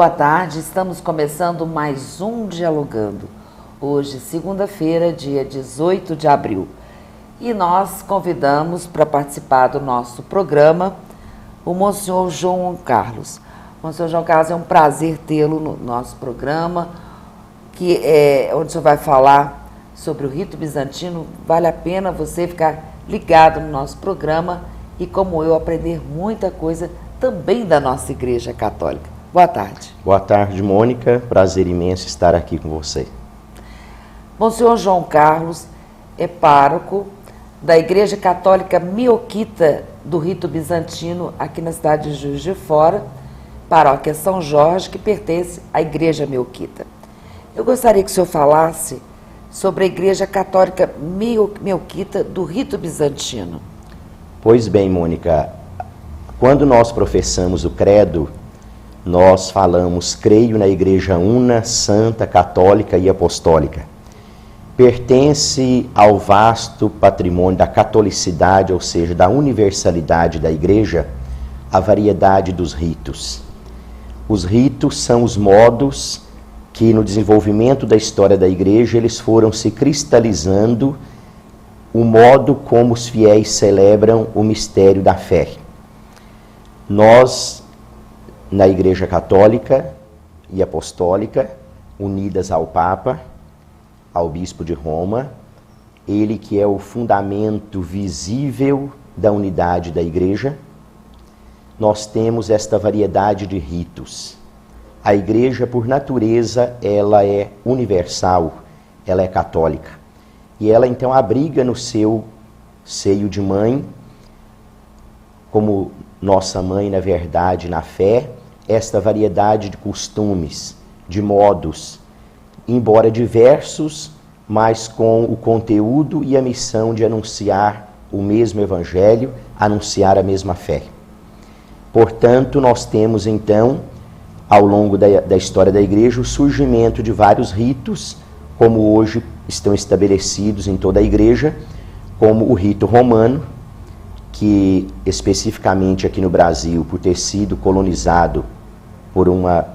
boa tarde. Estamos começando mais um Dialogando. Hoje, segunda-feira, dia 18 de abril. E nós convidamos para participar do nosso programa o Monsenhor João Carlos. Monsenhor João Carlos, é um prazer tê-lo no nosso programa, onde o senhor vai falar sobre o rito bizantino. Vale a pena você ficar ligado no nosso programa e, como eu, aprender muita coisa também da nossa Igreja Católica. Boa tarde. Boa tarde, Mônica. Prazer imenso estar aqui com você. Monsenhor João Carlos é pároco da Igreja Católica Mioquita do Rito Bizantino, aqui na cidade de Juiz de Fora, paróquia São Jorge, que pertence à Igreja Mioquita. Eu gostaria que o senhor falasse sobre a Igreja Católica Mioquita do Rito Bizantino. Pois bem, Mônica, quando nós professamos o credo, nós falamos: creio na Igreja Una, Santa, Católica e Apostólica. Pertence ao vasto patrimônio da catolicidade, ou seja, da universalidade da Igreja, a variedade dos ritos. Os ritos são os modos que, no desenvolvimento da história da Igreja, eles foram se cristalizando, o modo como os fiéis celebram o mistério da fé. Nós, na Igreja Católica e Apostólica, unidas ao Papa, ao Bispo de Roma, ele que é o fundamento visível da unidade da Igreja, nós temos esta variedade de ritos. A Igreja, por natureza, ela é universal, ela é católica. E ela, então, abriga no seu seio de mãe, como nossa mãe, na verdade, na fé, esta variedade de costumes, de modos, embora diversos, mas com o conteúdo e a missão de anunciar o mesmo Evangelho, anunciar a mesma fé. Portanto, nós temos, então, ao longo da história da Igreja, o surgimento de vários ritos, como hoje estão estabelecidos em toda a Igreja, como o rito romano, que especificamente aqui no Brasil, por ter sido colonizado por uma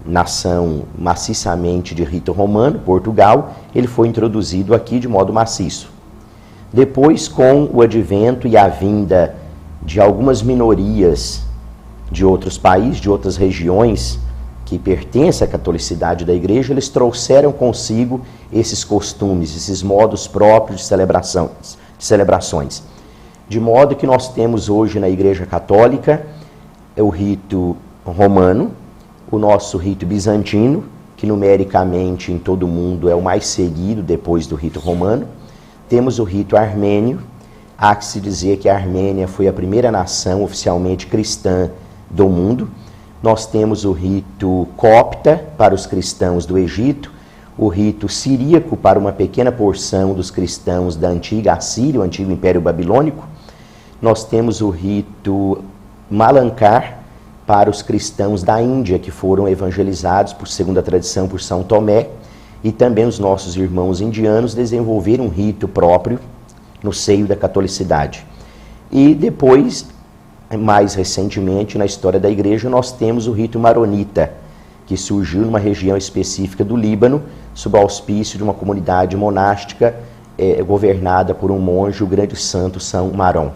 nação maciçamente de rito romano, Portugal, ele foi introduzido aqui de modo maciço. Depois, com o advento e a vinda de algumas minorias de outros países, de outras regiões que pertencem à catolicidade da Igreja, eles trouxeram consigo esses costumes, esses modos próprios de celebrações. De modo que nós temos hoje na Igreja Católica o rito romano, o nosso rito bizantino, que numericamente em todo o mundo é o mais seguido depois do rito romano. Temos o rito armênio. Há que se dizer que a Armênia foi a primeira nação oficialmente cristã do mundo. Nós temos o rito copta para os cristãos do Egito, o rito siríaco para uma pequena porção dos cristãos da antiga Assíria, o antigo Império Babilônico. Nós temos o rito malankar para os cristãos da Índia, que foram evangelizados, por segundo a tradição, por São Tomé, e também os nossos irmãos indianos desenvolveram um rito próprio no seio da catolicidade. E depois, mais recentemente, na história da Igreja, nós temos o rito maronita, que surgiu numa região específica do Líbano, sob o auspício de uma comunidade monástica governada por um monge, o grande santo São Marom.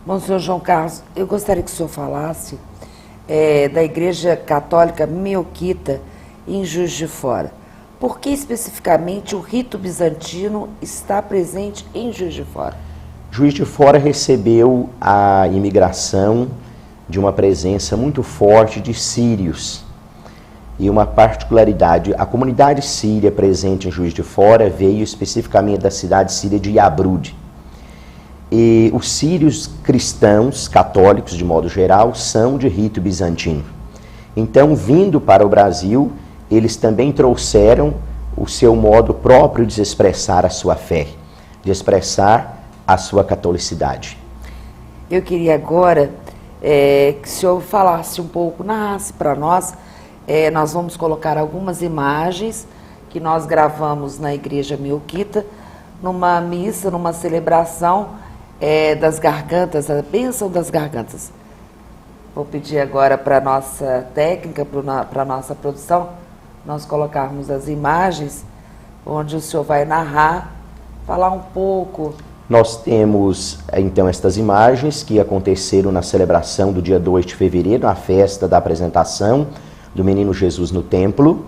Monsenhor João Carlos, eu gostaria que o senhor falasse da Igreja Católica Mioquita em Juiz de Fora. Por que especificamente o rito bizantino está presente em Juiz de Fora? Juiz de Fora recebeu a imigração de uma presença muito forte de sírios. E uma particularidade, a comunidade síria presente em Juiz de Fora veio especificamente da cidade síria de Yabrud. E os sírios cristãos, católicos de modo geral, são de rito bizantino. Então, vindo para o Brasil, eles também trouxeram o seu modo próprio de expressar a sua fé, de expressar a sua catolicidade. Eu queria agora que o senhor falasse um pouco, narrasse para nós. Nós vamos colocar algumas imagens que nós gravamos na Igreja Mioquita, numa missa, numa celebração das gargantas, a bênção das gargantas. Vou pedir agora para a nossa técnica, para a nossa produção, nós colocarmos as imagens, onde o senhor vai narrar, falar um pouco. Nós temos, então, estas imagens que aconteceram na celebração do dia 2 de fevereiro, na festa da apresentação do Menino Jesus no templo.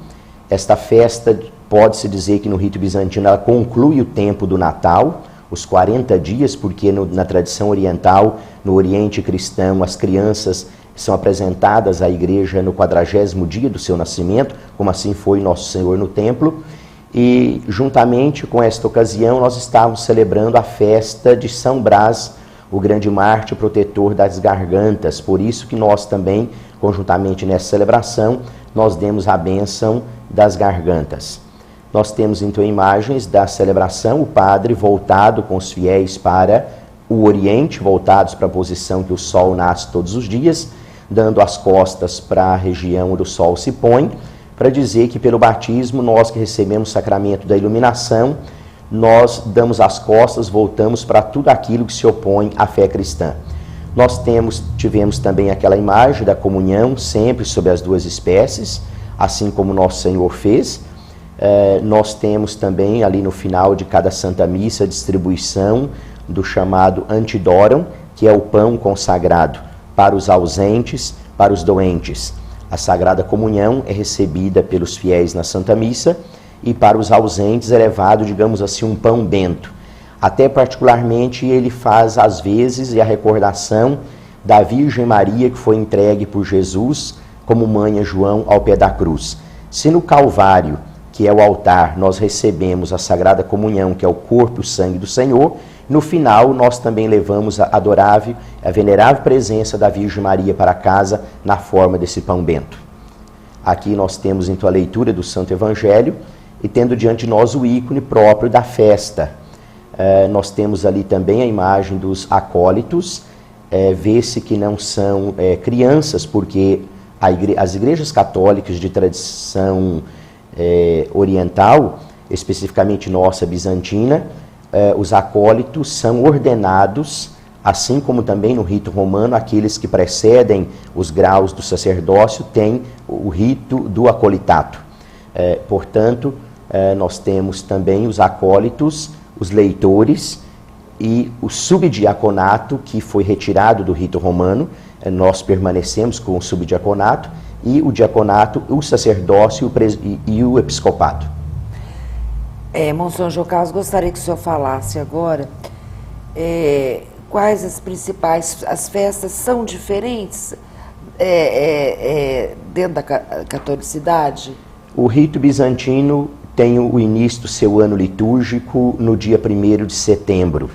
Esta festa, pode-se dizer que no rito bizantino, ela conclui o tempo do Natal, os 40 dias, porque na tradição oriental, no Oriente cristão, as crianças são apresentadas à igreja no 40º dia do seu nascimento, como assim foi Nosso Senhor no templo. E, juntamente com esta ocasião, nós estávamos celebrando a festa de São Brás, o grande mártir protetor das gargantas. Por isso que nós também, conjuntamente nessa celebração, nós demos a bênção das gargantas. Nós temos então imagens da celebração, o padre voltado com os fiéis para o Oriente, voltados para a posição que o sol nasce todos os dias, dando as costas para a região onde o sol se põe, para dizer que pelo batismo, nós que recebemos o sacramento da iluminação, nós damos as costas, voltamos para tudo aquilo que se opõe à fé cristã. Nós tivemos também aquela imagem da comunhão, sempre sobre as duas espécies, assim como Nosso Senhor fez. Nós temos também ali no final de cada Santa Missa a distribuição do chamado Antidorum, que é o pão consagrado para os ausentes, para os doentes. A Sagrada Comunhão é recebida pelos fiéis na Santa Missa e para os ausentes é levado, digamos assim, um pão bento. Até particularmente ele faz às vezes a recordação da Virgem Maria que foi entregue por Jesus como mãe a João ao pé da cruz. Se no Calvário, que é o altar, nós recebemos a Sagrada Comunhão, que é o corpo e o sangue do Senhor, no final nós também levamos a venerável presença da Virgem Maria para casa na forma desse pão bento. Aqui nós temos então a leitura do Santo Evangelho e tendo diante de nós o ícone próprio da festa. Nós temos ali também a imagem dos acólitos, vê-se que não são crianças, porque as igrejas católicas de tradição oriental, especificamente nossa bizantina, os acólitos são ordenados, assim como também no rito romano, aqueles que precedem os graus do sacerdócio têm o rito do acolitato. Portanto, nós temos também os acólitos, os leitores e o subdiaconato, que foi retirado do rito romano. Nós permanecemos com o subdiaconato e o diaconato, o sacerdócio e o episcopado. Monsenhor João Carlos, gostaria que o senhor falasse agora quais as principais, as festas são diferentes dentro da catolicidade? O rito bizantino tem o início do seu ano litúrgico no dia 1º de setembro,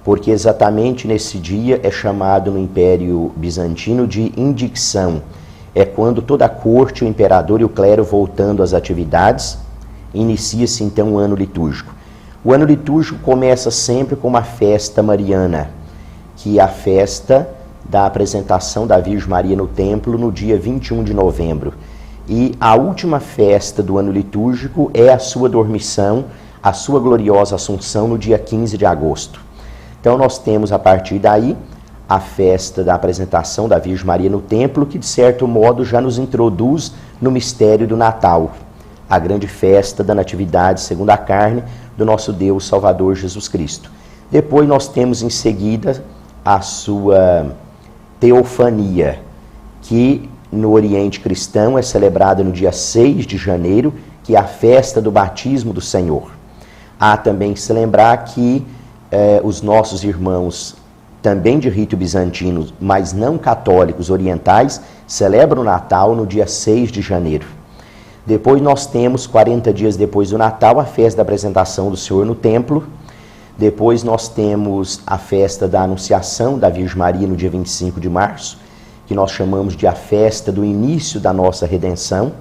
porque exatamente nesse dia é chamado no Império Bizantino de indicção. É quando toda a corte, o imperador e o clero voltando às atividades, inicia-se então o ano litúrgico. O ano litúrgico começa sempre com uma festa mariana, que é a festa da apresentação da Virgem Maria no templo no dia 21 de novembro. E a última festa do ano litúrgico é a sua dormição, a sua gloriosa Assunção no dia 15 de agosto. Então nós temos a partir daí a festa da apresentação da Virgem Maria no templo, que de certo modo já nos introduz no mistério do Natal, a grande festa da Natividade segundo a carne do nosso Deus Salvador Jesus Cristo. Depois nós temos em seguida a sua Teofania, que no Oriente cristão é celebrada no dia 6 de janeiro, que é a festa do batismo do Senhor. Há também que se lembrar que os nossos irmãos, também de rito bizantino, mas não católicos orientais, celebram o Natal no dia 6 de janeiro. Depois nós temos, 40 dias depois do Natal, a festa da apresentação do Senhor no templo. Depois nós temos a festa da Anunciação da Virgem Maria no dia 25 de março, que nós chamamos de a festa do início da nossa redenção.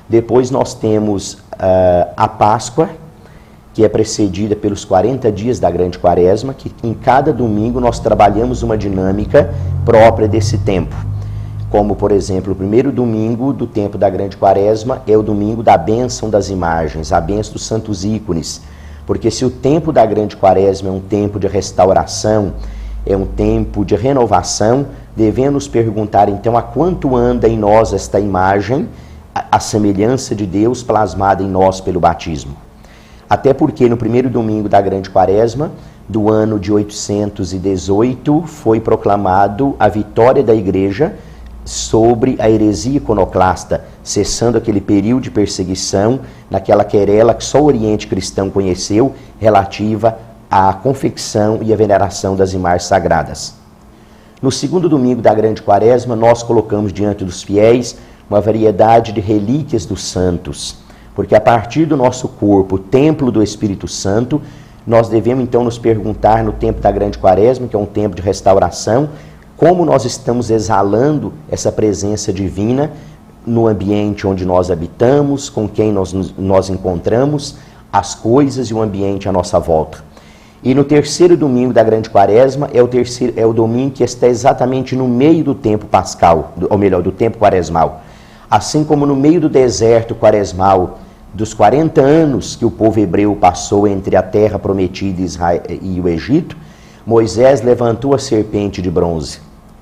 Depois nós temos a Páscoa, que é precedida pelos 40 dias da Grande Quaresma, que em cada domingo nós trabalhamos uma dinâmica própria desse tempo. Como, por exemplo, o primeiro domingo do tempo da Grande Quaresma é o domingo da bênção das imagens, a bênção dos santos ícones. Porque se o tempo da Grande Quaresma é um tempo de restauração é um tempo de renovação, devemos nos perguntar então a quanto anda em nós esta imagem, a semelhança de Deus plasmada em nós pelo batismo. Até porque no primeiro domingo da Grande Quaresma, do ano de 818, foi proclamado a vitória da Igreja sobre a heresia iconoclasta, cessando aquele período de perseguição, naquela querela que só o Oriente Cristão conheceu, relativa à confecção e à veneração das imagens sagradas. No segundo domingo da Grande Quaresma, nós colocamos diante dos fiéis uma variedade de relíquias dos santos, porque a partir do nosso corpo, templo do Espírito Santo, nós devemos então nos perguntar no tempo da Grande Quaresma, que é um tempo de restauração, como nós estamos exalando essa presença divina no ambiente onde nós habitamos, com quem nós encontramos, as coisas e o ambiente à nossa volta. E no terceiro domingo da Grande Quaresma é o domingo que está exatamente no meio do tempo pascal, ou melhor, do tempo quaresmal. Assim como no meio do deserto quaresmal, dos 40 anos que o povo hebreu passou entre a terra prometida e o Egito, Moisés levantou a serpente de bronze,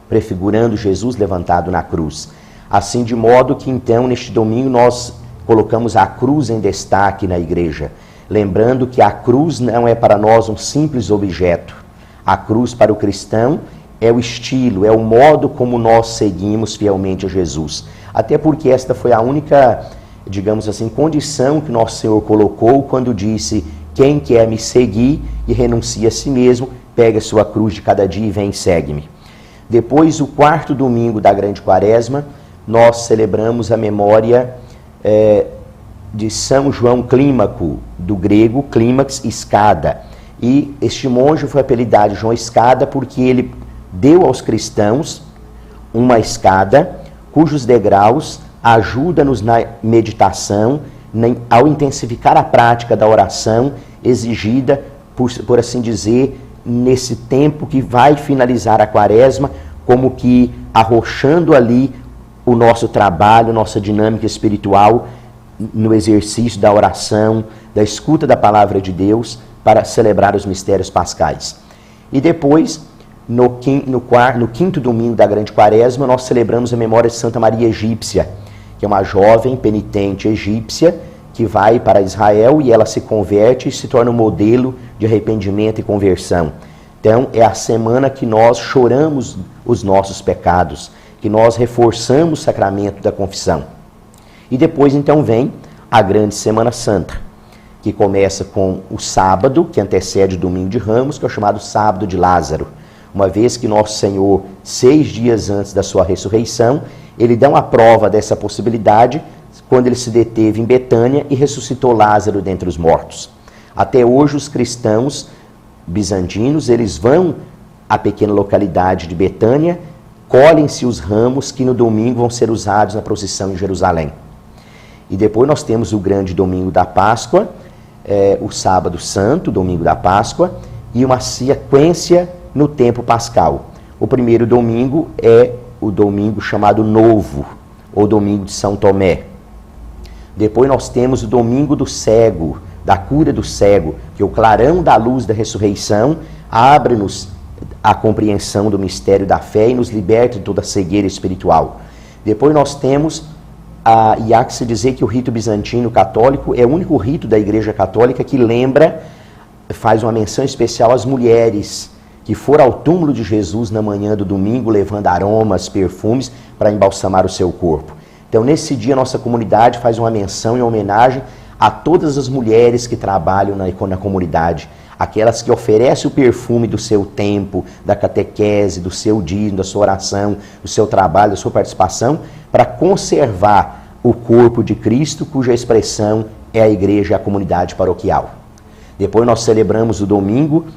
prefigurando Jesus levantado na cruz. Assim, de modo que então, neste domingo, nós colocamos a cruz em destaque na igreja, lembrando que a cruz não é para nós um simples objeto. A cruz para o cristão é o estilo, é o modo como nós seguimos fielmente a Jesus. Até porque esta foi a única, digamos assim, condição que nosso Senhor colocou quando disse: quem quer me seguir e renuncia a si mesmo, pega a sua cruz de cada dia e vem e segue-me. Depois, o quarto domingo da Grande Quaresma, nós celebramos a memória de São João Clímaco, do grego clímax, escada. E este monge foi apelidado João Escada porque ele deu aos cristãos uma escada cujos degraus ajudam-nos na meditação, ao intensificar a prática da oração exigida, por assim dizer, nesse tempo que vai finalizar a Quaresma, como que arrochando ali o nosso trabalho, nossa dinâmica espiritual, no exercício da oração, da escuta da palavra de Deus, para celebrar os mistérios pascais. E depois, no quinto domingo da Grande Quaresma, nós celebramos a memória de Santa Maria Egípcia, que é uma jovem penitente egípcia que vai para Israel e ela se converte e se torna um modelo de arrependimento e conversão. Então, é a semana que nós choramos os nossos pecados, que nós reforçamos o sacramento da confissão. E depois, então, vem a grande Semana Santa, que começa com o sábado, que antecede o domingo de Ramos, que é o chamado Sábado de Lázaro. Uma vez que nosso Senhor, 6 dias antes da sua ressurreição, ele dá uma prova dessa possibilidade quando ele se deteve em Betânia e ressuscitou Lázaro dentre os mortos. Até hoje, os cristãos bizantinos, eles vão à pequena localidade de Betânia, colhem-se os ramos que no domingo vão ser usados na procissão em Jerusalém. E depois nós temos o grande domingo da Páscoa, o sábado santo, domingo da Páscoa, e uma sequência no tempo pascal. O primeiro domingo é o domingo chamado Novo, ou domingo de São Tomé. Depois nós temos o domingo do cego, da cura do cego, que o clarão da luz da ressurreição abre-nos a compreensão do mistério da fé e nos liberta de toda a cegueira espiritual. Depois nós temos, e há que se dizer que o rito bizantino católico é o único rito da Igreja Católica que faz uma menção especial às mulheres que foram ao túmulo de Jesus na manhã do domingo, levando aromas, perfumes, para embalsamar o seu corpo. Então, nesse dia, nossa comunidade faz uma menção em homenagem a todas as mulheres que trabalham na comunidade, aquelas que oferecem o perfume do seu tempo, da catequese, do seu dízimo, da sua oração, do seu trabalho, da sua participação, para conservar o corpo de Cristo, cuja expressão é a igreja e a comunidade paroquial. Depois nós celebramos o domingo,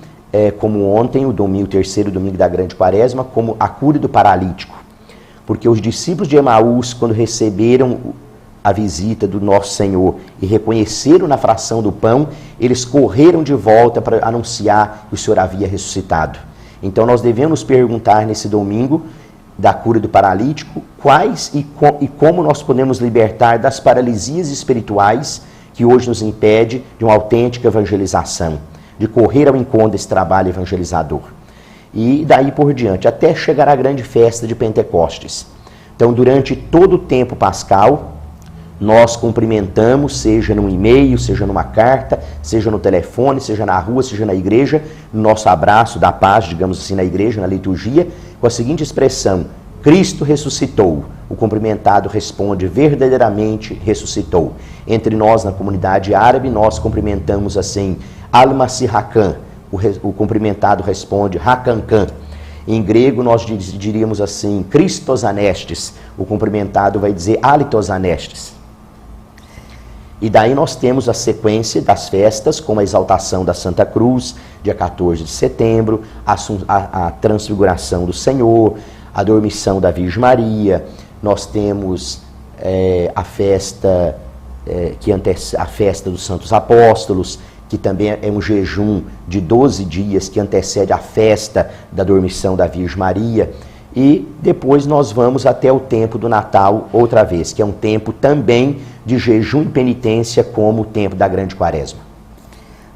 como ontem, o terceiro domingo da Grande Quaresma, como a cura do paralítico. Porque os discípulos de Emaús, quando receberam a visita do nosso Senhor e reconheceram na fração do pão, eles correram de volta para anunciar que o Senhor havia ressuscitado. Então nós devemos nos perguntar nesse domingo da cura do paralítico, quais e como nós podemos libertar das paralisias espirituais que hoje nos impede de uma autêntica evangelização, de correr ao encontro desse trabalho evangelizador. e daí por diante, até chegar à grande festa de Pentecostes. Então, durante todo o tempo pascal, nós cumprimentamos, seja num e-mail, seja numa carta, seja no telefone, seja na rua, seja na igreja, no nosso abraço da paz, digamos assim, na igreja, na liturgia, com a seguinte expressão: Cristo ressuscitou. O cumprimentado responde: verdadeiramente ressuscitou. Entre nós, na comunidade árabe, nós cumprimentamos assim: Al-Masih Hakan. O cumprimentado responde: Hakankan. Em grego, nós diríamos assim: Christos Anestes. O cumprimentado vai dizer: Alitos Anestes. E daí nós temos a sequência das festas, como a exaltação da Santa Cruz, dia 14 de setembro, a transfiguração do Senhor, a dormição da Virgem Maria. Nós temos a festa a festa dos Santos Apóstolos, que também é um jejum de 12 dias que antecede a festa da dormição da Virgem Maria. E depois nós vamos até o tempo do Natal outra vez, que é um tempo também de jejum e penitência, como o tempo da Grande Quaresma.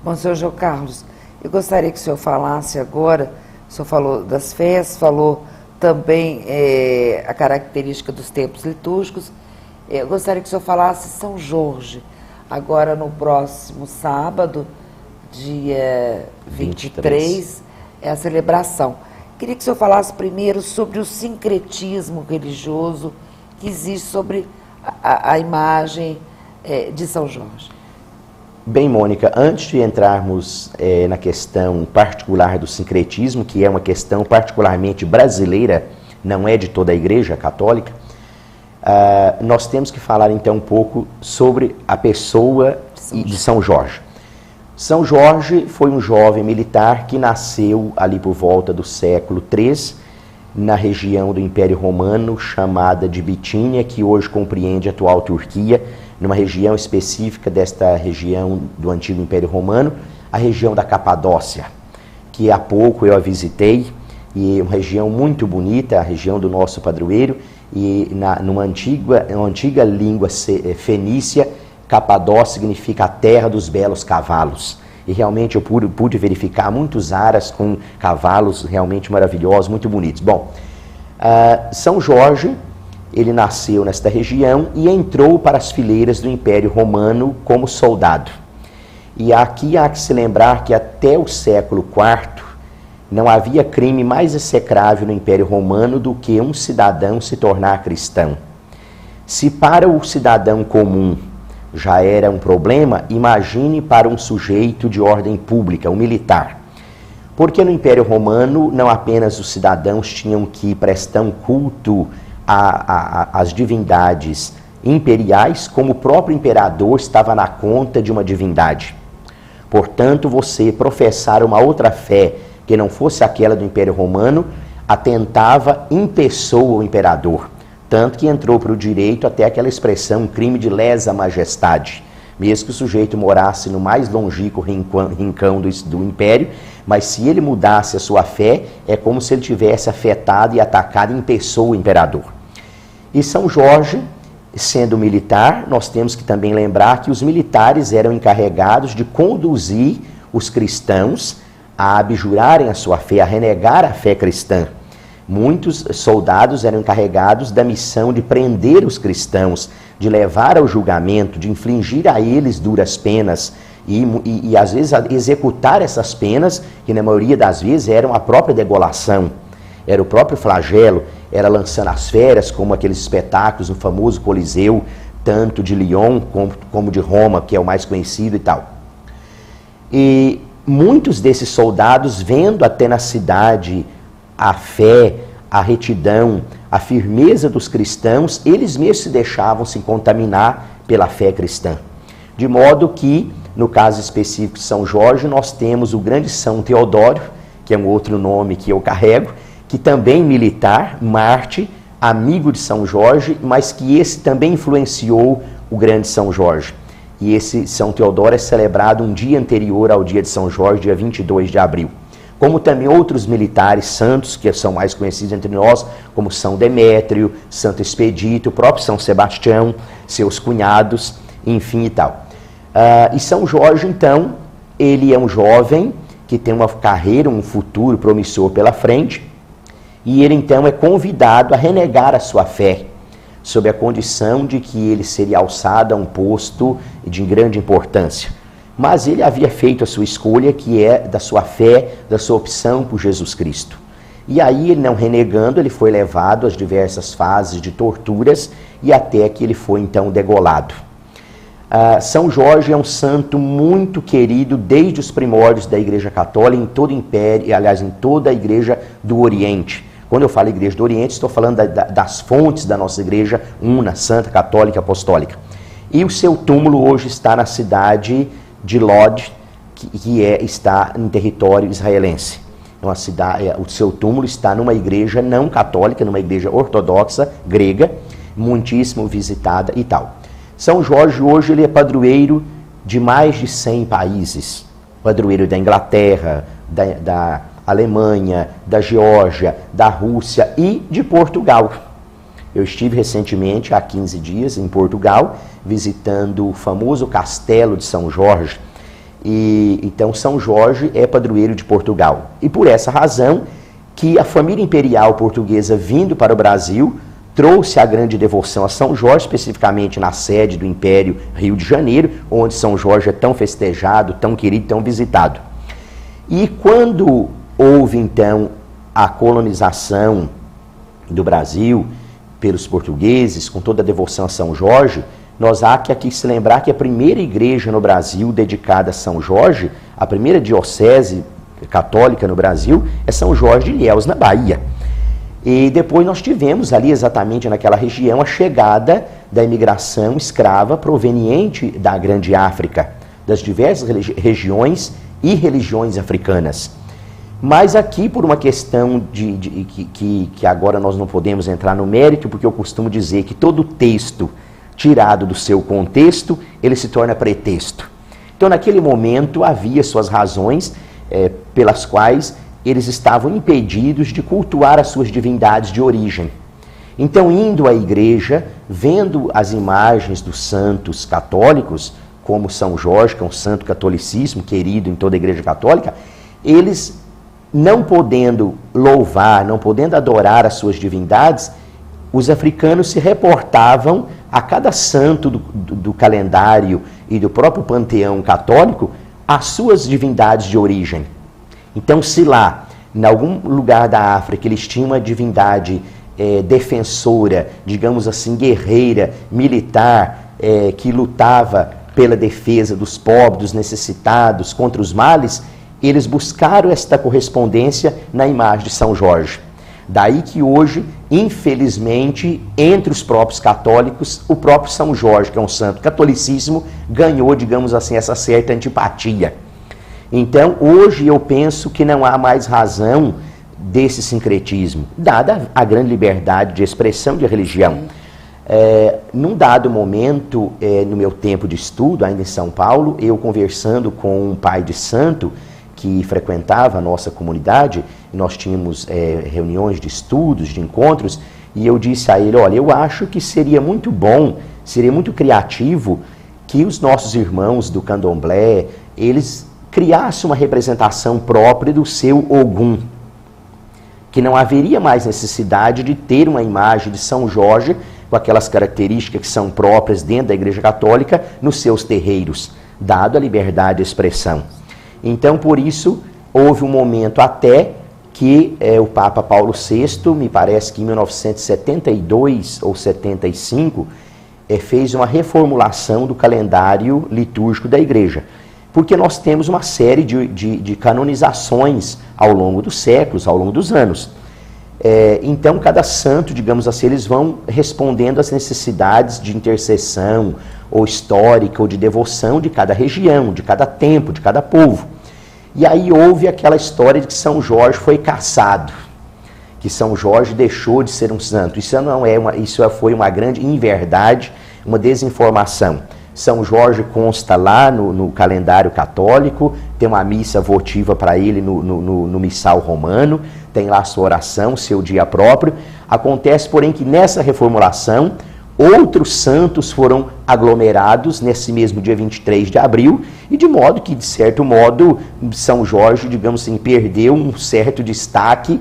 Bom, senhor João Carlos, eu gostaria que o senhor falasse agora, o senhor falou das festas, falou também a característica dos tempos litúrgicos. Eu gostaria que o senhor falasse São Jorge, agora no próximo sábado, dia 23, é a celebração. Queria que o senhor falasse primeiro sobre o sincretismo religioso que existe sobre a imagem de São Jorge. Bem, Mônica, antes de entrarmos na questão particular do sincretismo, que é uma questão particularmente brasileira, não é de toda a Igreja Católica, nós temos que falar então um pouco sobre a pessoa de São Jorge. São Jorge foi um jovem militar que nasceu ali por volta do século III, na região do Império Romano, chamada de Bitínia, que hoje compreende a atual Turquia, numa região específica desta região do antigo Império Romano, a região da Capadócia, que há pouco eu a visitei, e é uma região muito bonita, a região do nosso padroeiro, e numa antiga língua fenícia, Capadócia significa a terra dos belos cavalos. E realmente eu pude verificar muitos aras com cavalos realmente maravilhosos, muito bonitos. Bom, São Jorge, ele nasceu nesta região e entrou para as fileiras do Império Romano como soldado. E aqui há que se lembrar que até o século IV não havia crime mais execrável no Império Romano do que um cidadão se tornar cristão. Se para o cidadão comum já era um problema, imagine para um sujeito de ordem pública, um militar. Porque no Império Romano não apenas os cidadãos tinham que prestar um culto às divindades imperiais, como o próprio imperador estava na conta de uma divindade. Portanto, você professar uma outra fé que não fosse aquela do Império Romano, atentava em pessoa o imperador. Tanto que entrou para o direito até aquela expressão, crime de lesa majestade. Mesmo que o sujeito morasse no mais longínquo rincão do império, mas se ele mudasse a sua fé, é como se ele tivesse afetado e atacado em pessoa o imperador. E São Jorge, sendo militar, nós temos que também lembrar que os militares eram encarregados de conduzir os cristãos a abjurarem a sua fé, a renegar a fé cristã. Muitos soldados eram encarregados da missão de prender os cristãos, de levar ao julgamento, de infligir a eles duras penas e às vezes executar essas penas, que na maioria das vezes eram a própria degolação, era o próprio flagelo, era lançando as feras, como aqueles espetáculos no famoso Coliseu, tanto de Lyon como de Roma, que é o mais conhecido e tal. E muitos desses soldados, vendo até na cidade a fé, a retidão, a firmeza dos cristãos, eles mesmos se deixavam se contaminar pela fé cristã. De modo que, no caso específico de São Jorge, nós temos o grande São Teodório, que é um outro nome que eu carrego, que também militar, mártir, amigo de São Jorge, mas que esse também influenciou o grande São Jorge. E esse São Teodório é celebrado um dia anterior ao dia de São Jorge, dia 22 de abril. Como também outros militares santos, que são mais conhecidos entre nós, como São Demétrio, Santo Expedito, o próprio São Sebastião, seus cunhados, enfim e tal. E São Jorge, então, ele é um jovem que tem uma carreira, um futuro promissor pela frente, e ele então é convidado a renegar a sua fé, sob a condição de que ele seria alçado a um posto de grande importância. Mas ele havia feito a sua escolha, que é da sua fé, da sua opção por Jesus Cristo. E aí, ele não renegando, ele foi levado às diversas fases de torturas e até que ele foi então degolado. São Jorge é um santo muito querido desde os primórdios da Igreja Católica, em todo o Império, aliás, em toda a Igreja do Oriente. Quando eu falo Igreja do Oriente, estou falando das fontes da nossa Igreja una, santa, católica, apostólica. E o seu túmulo hoje está na cidade de Lod, que está em território israelense. É uma cidade, o seu túmulo está numa igreja não católica, numa igreja ortodoxa, grega, muitíssimo visitada e tal. São Jorge hoje ele é padroeiro de mais de 100 países. Padroeiro da Inglaterra, da Alemanha, da Geórgia, da Rússia e de Portugal. Eu estive recentemente, há 15 dias, em Portugal, visitando o famoso Castelo de São Jorge. E então São Jorge é padroeiro de Portugal. E por essa razão que a família imperial portuguesa vindo para o Brasil trouxe a grande devoção a São Jorge, especificamente na sede do Império Rio de Janeiro, onde São Jorge é tão festejado, tão querido, tão visitado. E quando houve então a colonização do Brasil pelos portugueses, com toda a devoção a São Jorge, nós há que aqui se lembrar que a primeira igreja no Brasil dedicada a São Jorge, a primeira diocese católica no Brasil, é São Jorge de Ilhéus, na Bahia. E depois nós tivemos ali exatamente naquela região a chegada da imigração escrava proveniente da Grande África, das diversas regiões e religiões africanas. Mas aqui, por uma questão que agora nós não podemos entrar no mérito, porque eu costumo dizer que todo texto tirado do seu contexto, ele se torna pretexto. Então, naquele momento, havia suas razões pelas quais eles estavam impedidos de cultuar as suas divindades de origem. Então, indo à igreja, vendo as imagens dos santos católicos, como São Jorge, que é um santo catolicismo querido em toda a igreja católica, eles, não podendo louvar, não podendo adorar as suas divindades, os africanos se reportavam a cada santo do calendário e do próprio panteão católico as suas divindades de origem. Então, se lá, em algum lugar da África, eles tinham uma divindade defensora, digamos assim, guerreira, militar, que lutava pela defesa dos pobres, dos necessitados, contra os males, eles buscaram esta correspondência na imagem de São Jorge. Daí que hoje, infelizmente, entre os próprios católicos, o próprio São Jorge, que é um santo catolicismo, ganhou, digamos assim, essa certa antipatia. Então, hoje eu penso que não há mais razão desse sincretismo, dada a grande liberdade de expressão de religião. Num dado momento, no meu tempo de estudo, ainda em São Paulo, eu conversando com um pai de santo que frequentava a nossa comunidade, nós tínhamos reuniões de estudos, de encontros, e eu disse a ele, olha, eu acho que seria muito bom, seria muito criativo que os nossos irmãos do candomblé, eles criassem uma representação própria do seu Ogum, que não haveria mais necessidade de ter uma imagem de São Jorge com aquelas características que são próprias dentro da Igreja Católica nos seus terreiros, dado a liberdade de expressão. Então, por isso, houve um momento até que o Papa Paulo VI, me parece que em 1972 ou 75, fez uma reformulação do calendário litúrgico da Igreja. Porque nós temos uma série de canonizações ao longo dos séculos, ao longo dos anos. Então, cada santo, digamos assim, eles vão respondendo às necessidades de intercessão, ou histórica, ou de devoção de cada região, de cada tempo, de cada povo. E aí houve aquela história de que São Jorge foi cassado, que São Jorge deixou de ser um santo. Isso foi uma grande inverdade, uma desinformação. São Jorge consta lá no calendário católico, tem uma missa votiva para ele no missal romano, tem lá a sua oração, seu dia próprio. Acontece, porém, que nessa reformulação outros santos foram aglomerados nesse mesmo dia 23 de abril, e de modo que, de certo modo, São Jorge, digamos assim, perdeu um certo destaque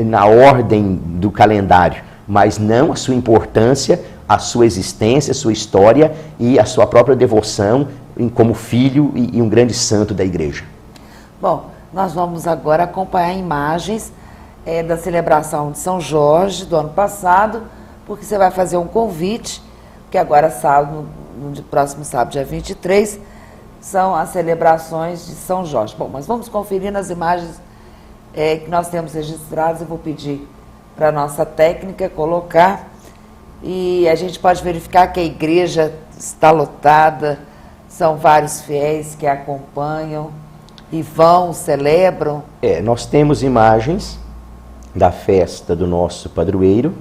na ordem do calendário, mas não a sua importância, a sua existência, a sua história e a sua própria devoção como filho e um grande santo da igreja. Bom, nós vamos agora acompanhar imagens da celebração de São Jorge do ano passado, porque você vai fazer um convite, que agora sábado, no próximo sábado, dia 23, são as celebrações de São Jorge. Bom, mas vamos conferir nas imagens que nós temos registradas. Eu vou pedir para a nossa técnica colocar, e a gente pode verificar que a igreja está lotada, são vários fiéis que acompanham e vão, celebram. Nós temos imagens da festa do nosso padroeiro,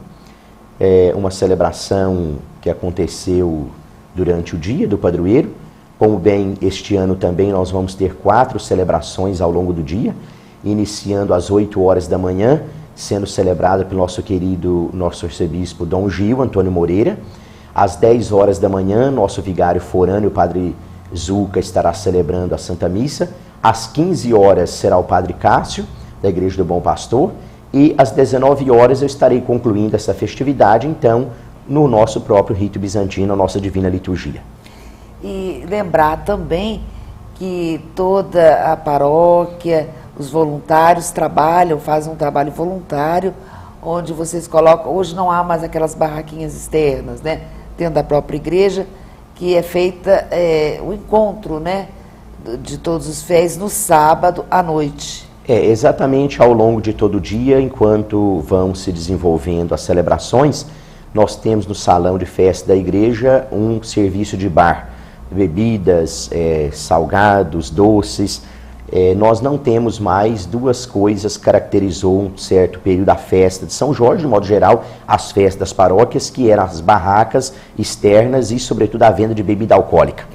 uma celebração que aconteceu durante o dia do padroeiro. Como bem, este ano também nós vamos ter 4 celebrações ao longo do dia, iniciando às 8 horas da manhã, sendo celebrada pelo nosso arcebispo Dom Gil Antônio Moreira. Às 10 horas da manhã, nosso vigário forâneo, o padre Zuca, estará celebrando a Santa Missa. Às 15 horas será o padre Cássio, da Igreja do Bom Pastor. E às 19 horas eu estarei concluindo essa festividade, então, no nosso próprio rito bizantino, a nossa Divina Liturgia. E lembrar também que toda a paróquia, os voluntários trabalham, fazem um trabalho voluntário, onde vocês colocam, hoje não há mais aquelas barraquinhas externas, né, dentro da própria igreja, que é feita o encontro, né, de todos os fiéis no sábado à noite. Exatamente ao longo de todo o dia, enquanto vão se desenvolvendo as celebrações, nós temos no salão de festa da igreja um serviço de bar, bebidas, salgados, doces. Nós não temos mais duas coisas que caracterizou um certo período da festa de São Jorge, de modo geral, as festas das paróquias, que eram as barracas externas e, sobretudo, a venda de bebida alcoólica.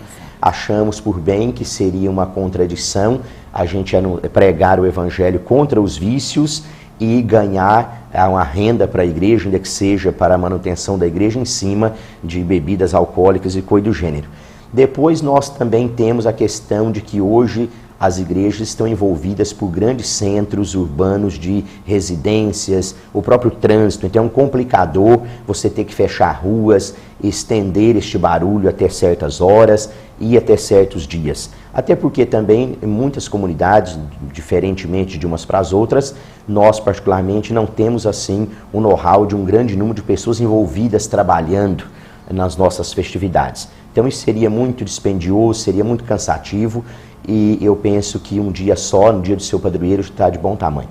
Achamos por bem que seria uma contradição a gente pregar o evangelho contra os vícios e ganhar uma renda para a igreja, ainda que seja para a manutenção da igreja, em cima de bebidas alcoólicas e coisa do gênero. Depois nós também temos a questão de que hoje as igrejas estão envolvidas por grandes centros urbanos de residências, o próprio trânsito, então é um complicador você ter que fechar ruas, estender este barulho até certas horas e até certos dias. Até porque também em muitas comunidades, diferentemente de umas para as outras, nós particularmente não temos assim o know-how de um grande número de pessoas envolvidas trabalhando nas nossas festividades. Então isso seria muito dispendioso, seria muito cansativo, e eu penso que um dia só, no dia do seu padroeiro, está de bom tamanho.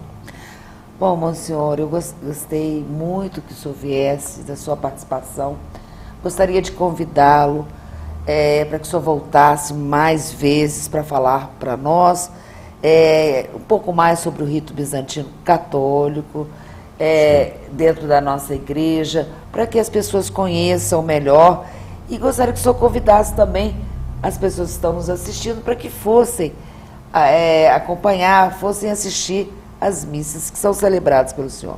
Bom, Monsenhor, eu gostei muito que o senhor viesse, da sua participação. Gostaria de convidá-lo para que o senhor voltasse mais vezes para falar para nós um pouco mais sobre o rito bizantino católico, dentro da nossa igreja, para que as pessoas conheçam melhor. E gostaria que o senhor convidasse também as pessoas que estão nos assistindo para que fossem acompanhar, fossem assistir as missas que são celebradas pelo senhor.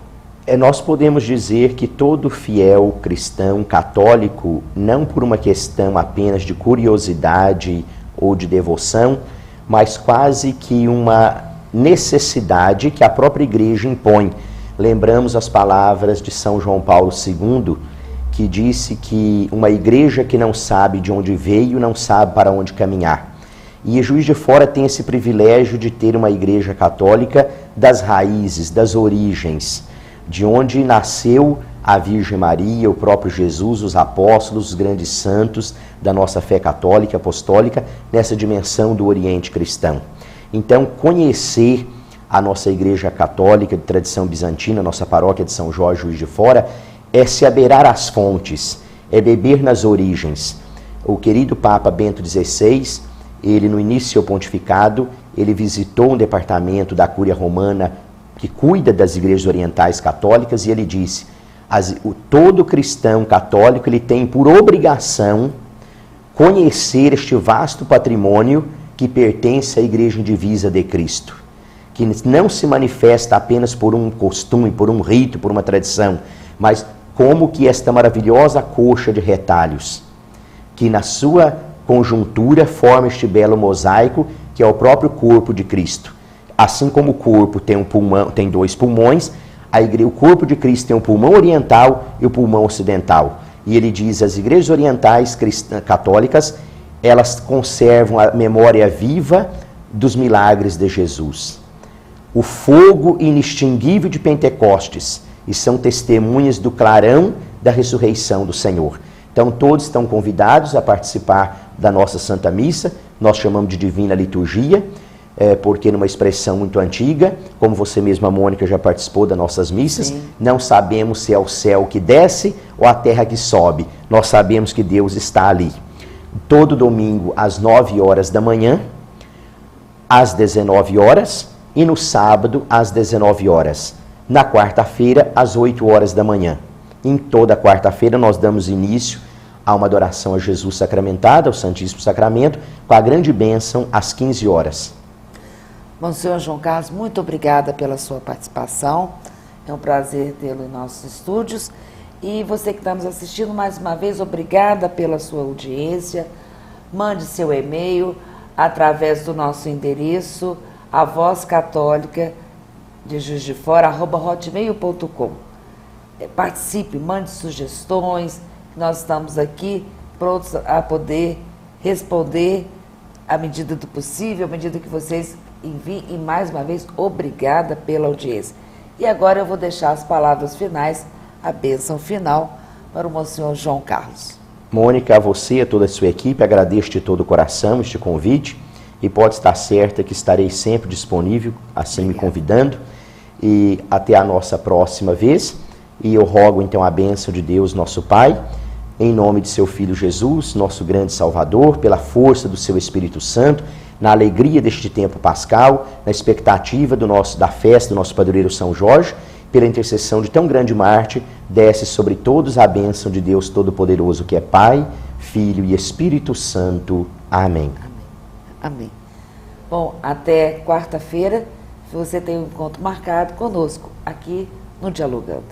Nós podemos dizer que todo fiel cristão católico, não por uma questão apenas de curiosidade ou de devoção, mas quase que uma necessidade que a própria igreja impõe. Lembramos as palavras de São João Paulo II, que disse que uma igreja que não sabe de onde veio, não sabe para onde caminhar. E Juiz de Fora tem esse privilégio de ter uma igreja católica das raízes, das origens, de onde nasceu a Virgem Maria, o próprio Jesus, os apóstolos, os grandes santos da nossa fé católica, apostólica, nessa dimensão do Oriente cristão. Então, conhecer a nossa igreja católica de tradição bizantina, a nossa paróquia de São Jorge, Juiz de Fora, é se abeirar às fontes, é beber nas origens. O querido Papa Bento XVI, ele no início do seu pontificado, ele visitou um departamento da Cúria Romana que cuida das igrejas orientais católicas e ele disse, todo cristão católico ele tem por obrigação conhecer este vasto patrimônio que pertence à Igreja Indivisa de Cristo, que não se manifesta apenas por um costume, por um rito, por uma tradição, mas como que esta maravilhosa coxa de retalhos, que na sua conjuntura forma este belo mosaico, que é o próprio corpo de Cristo. Assim como o corpo tem um pulmão, tem dois pulmões, o corpo de Cristo tem um pulmão oriental e o pulmão ocidental. E ele diz, as igrejas orientais católicas, elas conservam a memória viva dos milagres de Jesus. O fogo inextinguível de Pentecostes, e são testemunhas do clarão da ressurreição do Senhor. Então todos estão convidados a participar da nossa Santa Missa, nós chamamos de Divina Liturgia, porque numa expressão muito antiga, como você mesma, Mônica, já participou das nossas missas, sim, não sabemos se é o céu que desce ou a terra que sobe, nós sabemos que Deus está ali. Todo domingo às 9 horas da manhã, às 19 horas e no sábado às 19 horas. Na quarta-feira às 8 horas da manhã. Em toda quarta-feira nós damos início a uma adoração a Jesus sacramentado, ao Santíssimo Sacramento, com a grande bênção às 15 horas. Monsenhor João Carlos, muito obrigada pela sua participação. É um prazer tê-lo em nossos estúdios. E você que está nos assistindo, mais uma vez, obrigada pela sua audiência. Mande seu e-mail através do nosso endereço, avozcatólica de Juiz de Fora, @hotmail.com. Participe, mande sugestões, nós estamos aqui prontos a poder responder à medida do possível, à medida que vocês enviem. E mais uma vez, obrigada pela audiência. E agora eu vou deixar as palavras finais, a bênção final, para o Monsenhor João Carlos. Mônica, a você e a toda a sua equipe, agradeço de todo o coração este convite e pode estar certa que estarei sempre disponível, assim me convidando, e até a nossa próxima vez. E eu rogo então a bênção de Deus, nosso Pai, em nome de seu Filho Jesus, nosso grande Salvador, pela força do seu Espírito Santo, na alegria deste tempo pascal, na expectativa da festa do nosso padroeiro São Jorge, pela intercessão de tão grande Marte, desce sobre todos a bênção de Deus Todo-Poderoso, que é Pai, Filho e Espírito Santo. Amém. Amém. Amém. Bom, até quarta-feira, você tem um encontro marcado conosco, aqui no Dialogando.